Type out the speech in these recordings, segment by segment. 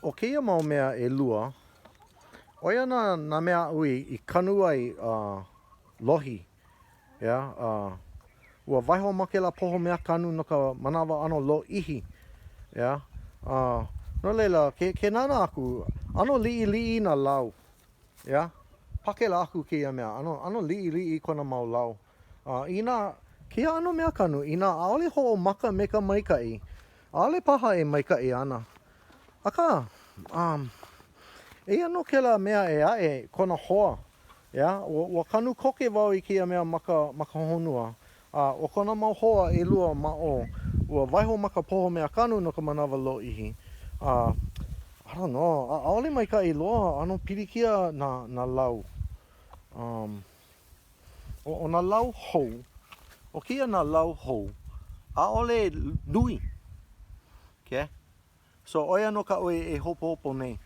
o keia mau mea e lua, oia na mea ui I kanu ai lohi, ua waiho make la poho mea kanu no ka manawa ano lo ihi, no leila, ke nana aku, ano li'i na lau, pake la aku keia mea, ano li'i kona mau lau. Ina, kia ano mea kanu, ina aole ho'o maka me ka maika'i, aole paha e maika'i ana. Aka, e ano ke la mea e ae kona hoa, ua kanu koke wau I keia mea maka honua. O kona mau hoa e lua ma'o, ua waiho maka poho mea kanu no ka manawa lo ihi. I don't know, aole maika'i loa, ano pilikia na lau. O na lau hou, o kia na lau hou, aole lui, okay? So oia no ka oe e hopo nei.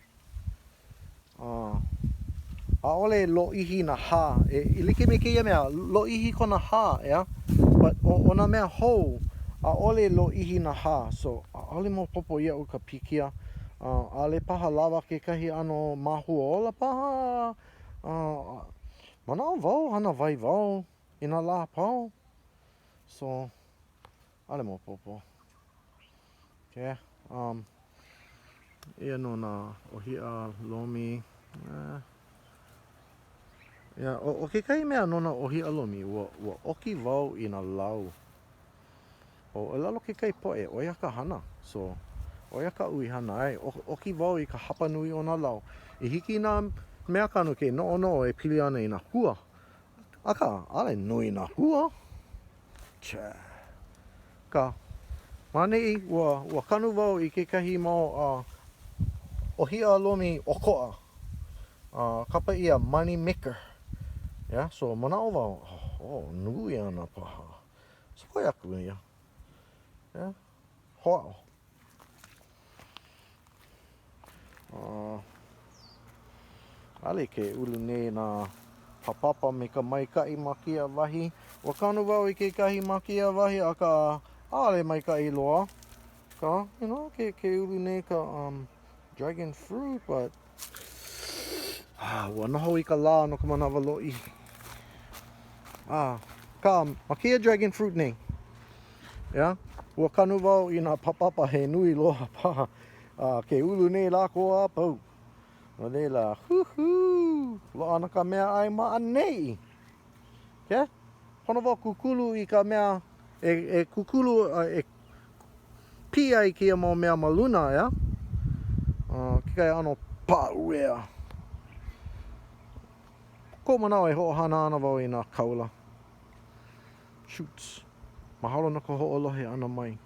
Aole lo ihi na ha, I like me keia mea, lo ihi kona ha, But o na mea hou, aole lo ihi na ha, so aole mo popo ia o ka pikia. Ale paha lawa ke kahi ano mahua ola paha. Manao wau, hana vai wau, ina la pau. So, ale mo popo. Okay, ia no na ohia lomi. O ke kai mea no na ohia lomi, ua oki wau I na lau. O lalo ke kai poe, oia ka hana. So, oia ka ui hana ai, oki wau I ka hapa nui o na lau. I hiki na mea kanu ke no e pili ana I na hua. Aka, ale nui na hua. Ka, manei, ua kanu wau I ke kahi mau ohia lomi oko'a. Kapa ia money maker. So manao wau, nui ana paha. So koe aku ia. Hoa'o. Ale ke ulu nei na papapa me ka maika'i ma kia wahi. Ua kanu wau I ke kahi ma kia wahi a ka ale maika'i loa. Ka, ke ulu nei ka dragon fruit, but ua noho I ka lā no ka manawa lo'i. Ka, ma kia dragon fruit nei. Ua kanu wau I nā papapa he nui loa paha. Ke ulu nei lako a pau. No leila, loa ana ka mea ai maa nei. Pono wau kukulu I ka mea, e kukulu, e pi ai kia mau mea maluna, ke kai ano pāuea. Ko manao e ho'ohana ana wau I nā kaula. Shoots. Mahalo na ka ho'olohe ana mai.